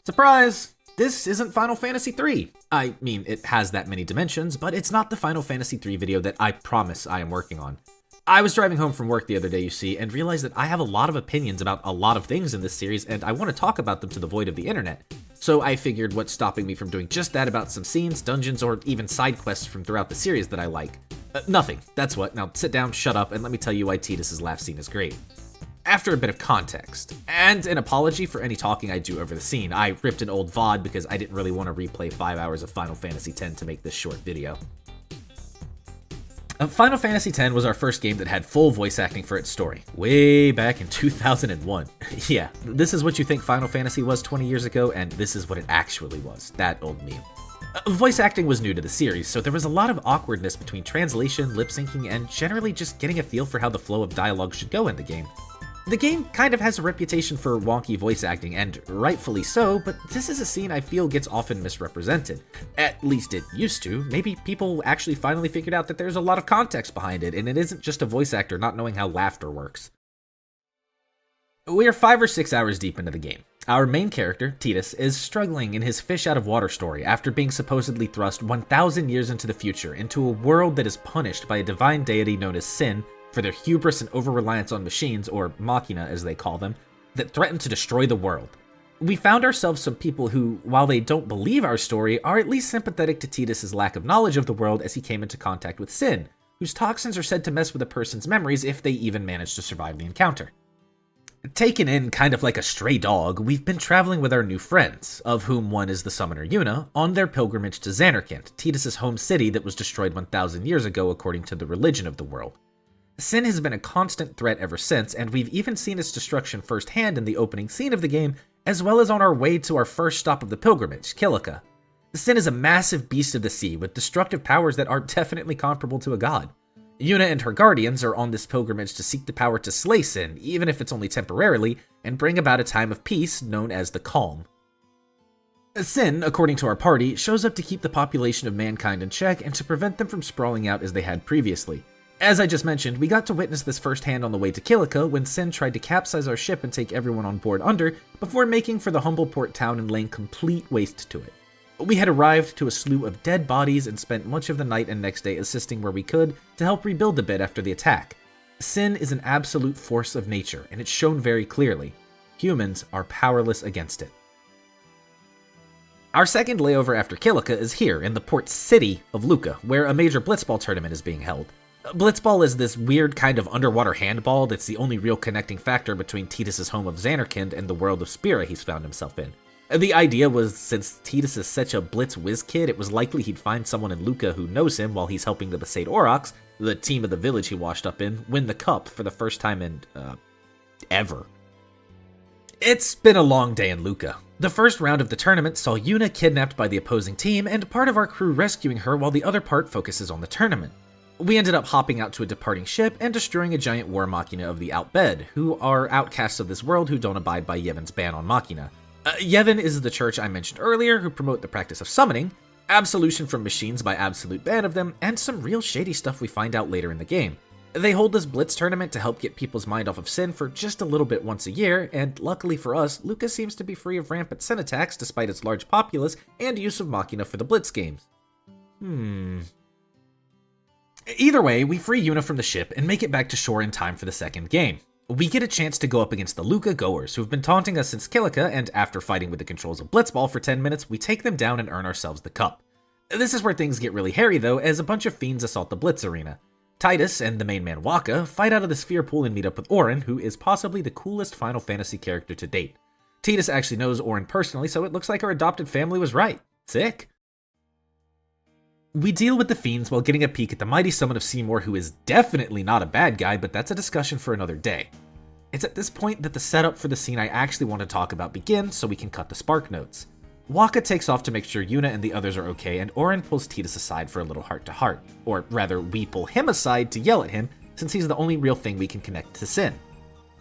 Surprise! This isn't Final Fantasy III. I mean, it has that many dimensions, but it's not the Final Fantasy III video that I promise I am working on. I was driving home from work the other day, you see, and realized that I have a lot of opinions about a lot of things in this series, and I want to talk about them to the void of the internet. So I figured what's stopping me from doing just that about some scenes, dungeons, or even side quests from throughout the series that I like? Nothing. That's what. Now sit down, shut up, and let me tell you why Tidus' laugh scene is great. After a bit of context, and an apology for any talking I do over the scene, I ripped an old VOD because I didn't really want to replay 5 hours of Final Fantasy X to make this short video. Final Fantasy X was our first game that had full voice acting for its story, way back in 2001. Yeah, this is what you think Final Fantasy was 20 years ago, and this is what it actually was, that old meme. Voice acting was new to the series, so there was a lot of awkwardness between translation, lip syncing, and generally just getting a feel for how the flow of dialogue should go in the game. The game kind of has a reputation for wonky voice acting, and rightfully so, but this is a scene I feel gets often misrepresented. At least it used to. Maybe people actually finally figured out that there's a lot of context behind it, and it isn't just a voice actor not knowing how laughter works. We are 5 or 6 hours deep into the game. Our main character, Tidus, is struggling in his fish out of water story after being supposedly thrust 1,000 years into the future, into a world that is punished by a divine deity known as Sin, for their hubris and over-reliance on machines, or machina as they call them, that threaten to destroy the world. We found ourselves some people who, while they don't believe our story, are at least sympathetic to Tidus' lack of knowledge of the world as he came into contact with Sin, whose toxins are said to mess with a person's memories if they even manage to survive the encounter. Taken in kind of like a stray dog, we've been traveling with our new friends, of whom one is the summoner Yuna, on their pilgrimage to Zanarkand, Tidus' home city that was destroyed 1,000 years ago according to the religion of the world. Sin has been a constant threat ever since, and we've even seen its destruction firsthand in the opening scene of the game, as well as on our way to our first stop of the pilgrimage, Kilika. Sin is a massive beast of the sea with destructive powers that are definitely comparable to a god. Yuna and her guardians are on this pilgrimage to seek the power to slay Sin, even if it's only temporarily, and bring about a time of peace known as the Calm. Sin, according to our party, shows up to keep the population of mankind in check and to prevent them from sprawling out as they had previously. As I just mentioned, we got to witness this firsthand on the way to Kilika when Sin tried to capsize our ship and take everyone on board under, before making for the humble port town and laying complete waste to it. We had arrived to a slew of dead bodies and spent much of the night and next day assisting where we could to help rebuild a bit after the attack. Sin is an absolute force of nature, and it's shown very clearly. Humans are powerless against it. Our second layover after Kilika is here in the port city of Luca, where a major blitzball tournament is being held. Blitzball is this weird kind of underwater handball that's the only real connecting factor between Tidus' home of Zanarkand and the world of Spira he's found himself in. The idea was, since Tidus is such a blitz whiz kid, it was likely he'd find someone in Luca who knows him while he's helping the Besaid Aurochs, the team of the village he washed up in, win the cup for the first time in, ever. It's been a long day in Luca. The first round of the tournament saw Yuna kidnapped by the opposing team and part of our crew rescuing her while the other part focuses on the tournament. We ended up hopping out to a departing ship and destroying a giant war machina of the Outbed, who are outcasts of this world who don't abide by Yevon's ban on machina. Yevon is the church I mentioned earlier who promote the practice of summoning, absolution from machines by absolute ban of them, and some real shady stuff we find out later in the game. They hold this blitz tournament to help get people's mind off of Sin for just a little bit once a year, and luckily for us, Luca seems to be free of rampant Sin attacks despite its large populace and use of machina for the blitz games. Either way, we free Yuna from the ship and make it back to shore in time for the second game. We get a chance to go up against the Luca goers, who've been taunting us since Kilika, and after fighting with the controls of Blitzball for 10 minutes, we take them down and earn ourselves the cup. This is where things get really hairy though, as a bunch of fiends assault the Blitz arena. Tidus and the main man Wakka fight out of the sphere pool and meet up with Auron, who is possibly the coolest Final Fantasy character to date. Tidus actually knows Auron personally, so it looks like our adopted family was right. Sick. We deal with the fiends while getting a peek at the mighty summon of Seymour, who is definitely not a bad guy, but that's a discussion for another day. It's at this point that the setup for the scene I actually want to talk about begins, so we can cut the spark notes. Wakka takes off to make sure Yuna and the others are okay, and Auron pulls Tidus aside for a little heart-to-heart. Or rather, we pull him aside to yell at him, since he's the only real thing we can connect to Sin.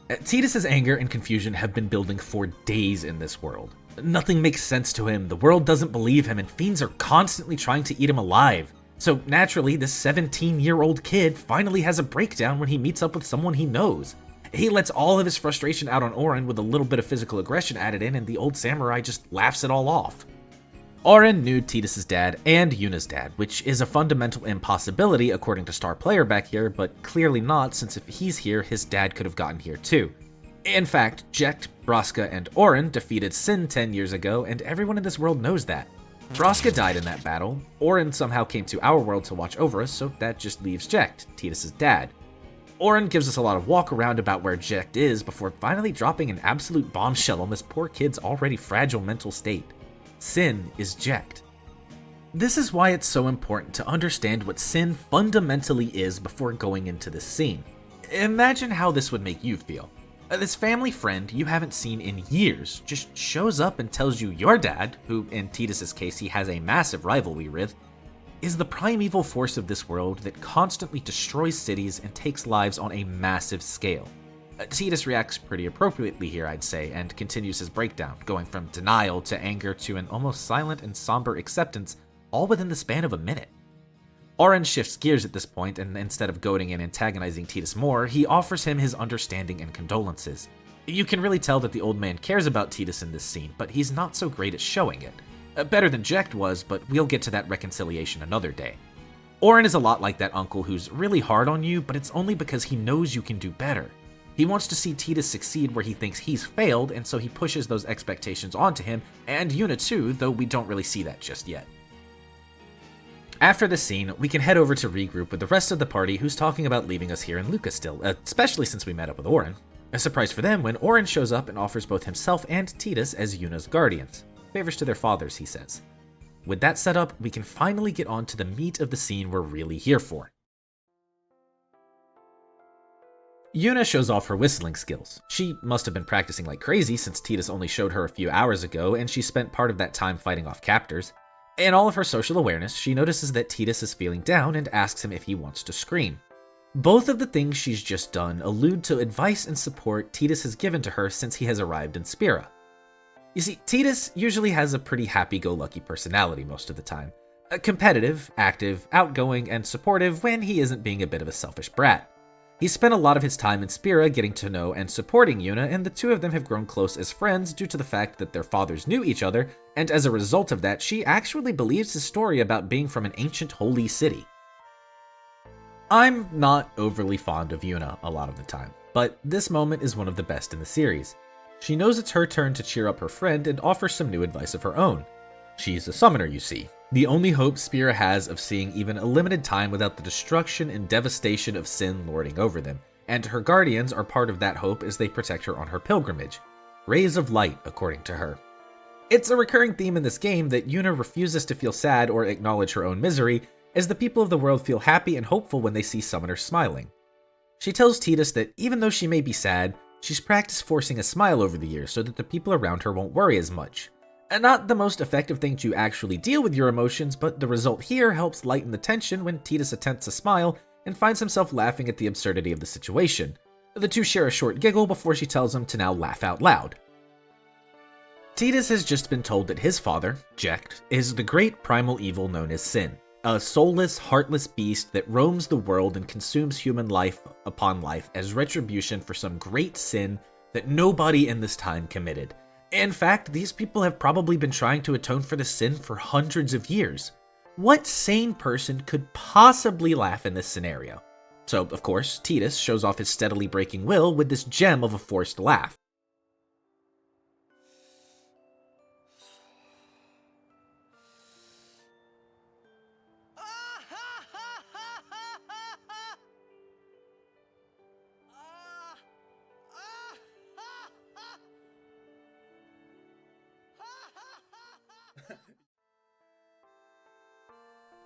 Tidus' anger and confusion have been building for days in this world. Nothing makes sense to him, the world doesn't believe him, and fiends are constantly trying to eat him alive. So naturally, this 17-year-old kid finally has a breakdown when he meets up with someone he knows. He lets all of his frustration out on Oren with a little bit of physical aggression added in, and the old samurai just laughs it all off. Oren knew Tidus' dad and Yuna's dad, which is a fundamental impossibility according to Star Player back here, but clearly not, since if he's here, his dad could have gotten here too. In fact, Jecht, Braska, and Oren defeated Sin 10 years ago, and everyone in this world knows that. Braska died in that battle, Oren somehow came to our world to watch over us, so that just leaves Jecht, Tidus' dad. Oren gives us a lot of walk around about where Jecht is before finally dropping an absolute bombshell on this poor kid's already fragile mental state. Sin is Jecht. This is why it's so important to understand what Sin fundamentally is before going into this scene. Imagine how this would make you feel. This family friend you haven't seen in years just shows up and tells you your dad, who in Tidus' case he has a massive rivalry with, is the primeval force of this world that constantly destroys cities and takes lives on a massive scale. Tidus reacts pretty appropriately here, I'd say, and continues his breakdown, going from denial to anger to an almost silent and somber acceptance, all within the span of a minute. Oren shifts gears at this point, and instead of goading and antagonizing Tidus more, he offers him his understanding and condolences. You can really tell that the old man cares about Tidus in this scene, but he's not so great at showing it. Better than Jecht was, but we'll get to that reconciliation another day. Oren is a lot like that uncle who's really hard on you, but it's only because he knows you can do better. He wants to see Tidus succeed where he thinks he's failed, and so he pushes those expectations onto him, and Yuna too, though we don't really see that just yet. After this scene, we can head over to regroup with the rest of the party who's talking about leaving us here in Lucca still, especially since we met up with Oren. A surprise for them when Oren shows up and offers both himself and Tidus as Yuna's guardians. Favors to their fathers, he says. With that set up, we can finally get on to the meat of the scene we're really here for. Yuna shows off her whistling skills. She must have been practicing like crazy since Tidus only showed her a few hours ago, and she spent part of that time fighting off captors. In all of her social awareness, she notices that Tidus is feeling down and asks him if he wants to scream. Both of the things she's just done allude to advice and support Tidus has given to her since he has arrived in Spira. You see, Tidus usually has a pretty happy-go-lucky personality most of the time. Competitive, active, outgoing, and supportive when he isn't being a bit of a selfish brat. He's spent a lot of his time in Spira getting to know and supporting Yuna, and the two of them have grown close as friends due to the fact that their fathers knew each other, and as a result of that, she actually believes his story about being from an ancient holy city. I'm not overly fond of Yuna a lot of the time, but this moment is one of the best in the series. She knows it's her turn to cheer up her friend and offers some new advice of her own. She's a summoner, you see. The only hope Spira has of seeing even a limited time without the destruction and devastation of Sin lording over them, and her guardians are part of that hope as they protect her on her pilgrimage. Rays of light, according to her. It's a recurring theme in this game that Yuna refuses to feel sad or acknowledge her own misery, as the people of the world feel happy and hopeful when they see summoners smiling. She tells Tidus that even though she may be sad, she's practiced forcing a smile over the years so that the people around her won't worry as much. And not the most effective thing to actually deal with your emotions, but the result here helps lighten the tension when Tidus attempts a smile and finds himself laughing at the absurdity of the situation. The two share a short giggle before she tells him to now laugh out loud. Tidus has just been told that his father, Jecht, is the great primal evil known as Sin, a soulless, heartless beast that roams the world and consumes human life upon life as retribution for some great sin that nobody in this time committed. In fact, these people have probably been trying to atone for this sin for hundreds of years. What sane person could possibly laugh in this scenario? So, of course, Tidus shows off his steadily breaking will with this gem of a forced laugh.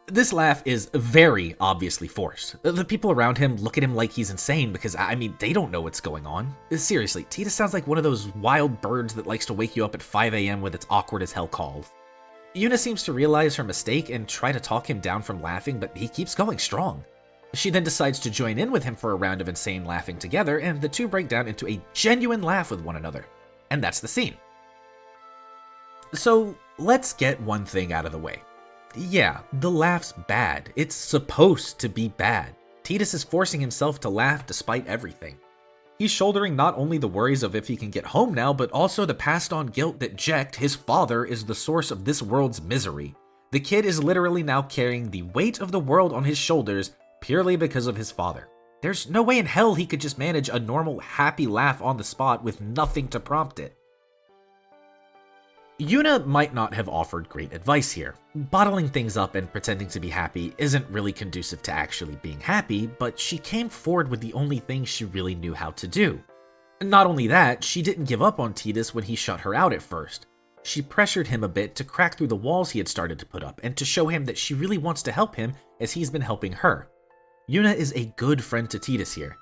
This laugh is very obviously forced. The people around him look at him like he's insane because, I mean, they don't know what's going on. Seriously, Tidus sounds like one of those wild birds that likes to wake you up at 5 a.m. with its awkward as hell calls. Yuna seems to realize her mistake and try to talk him down from laughing, but he keeps going strong. She then decides to join in with him for a round of insane laughing together, and the two break down into a genuine laugh with one another. And that's the scene. So, let's get one thing out of the way. Yeah, the laugh's bad. It's supposed to be bad. Tidus is forcing himself to laugh despite everything. He's shouldering not only the worries of if he can get home now, but also the passed on guilt that Jecht, his father, is the source of this world's misery. The kid is literally now carrying the weight of the world on his shoulders purely because of his father. There's no way in hell he could just manage a normal, happy laugh on the spot with nothing to prompt it. Yuna might not have offered great advice here. Bottling things up and pretending to be happy isn't really conducive to actually being happy, but she came forward with the only thing she really knew how to do. Not only that, she didn't give up on Tidus when he shut her out at first. She pressured him a bit to crack through the walls he had started to put up and to show him that she really wants to help him as he's been helping her. Yuna is a good friend to Tidus here.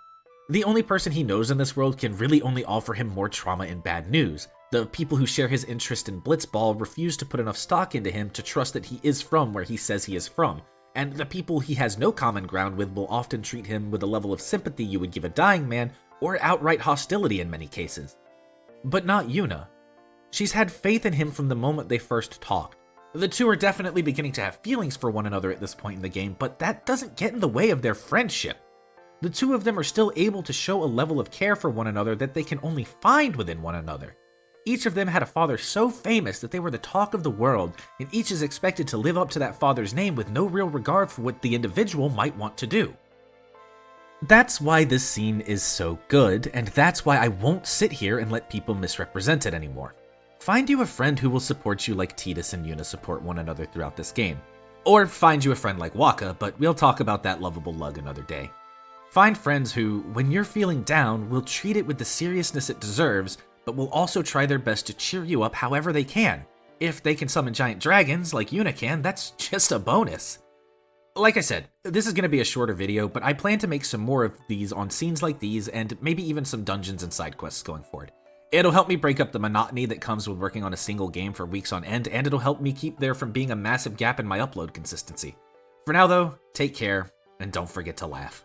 The only person he knows in this world can really only offer him more trauma and bad news. The people who share his interest in Blitzball refuse to put enough stock into him to trust that he is from where he says he is from, and the people he has no common ground with will often treat him with a level of sympathy you would give a dying man, or outright hostility in many cases. But not Yuna. She's had faith in him from the moment they first talked. The two are definitely beginning to have feelings for one another at this point in the game, but that doesn't get in the way of their friendship. The two of them are still able to show a level of care for one another that they can only find within one another. Each of them had a father so famous that they were the talk of the world, and each is expected to live up to that father's name with no real regard for what the individual might want to do. That's why this scene is so good, and that's why I won't sit here and let people misrepresent it anymore. Find you a friend who will support you like Tidus and Yuna support one another throughout this game. Or find you a friend like Wakka, but we'll talk about that lovable lug another day. Find friends who, when you're feeling down, will treat it with the seriousness it deserves, but will also try their best to cheer you up however they can. If they can summon giant dragons like Yuna can, that's just a bonus. Like I said, this is going to be a shorter video, but I plan to make some more of these on scenes like these and maybe even some dungeons and side quests going forward. It'll help me break up the monotony that comes with working on a single game for weeks on end, and it'll help me keep there from being a massive gap in my upload consistency. For now though, take care, and don't forget to laugh.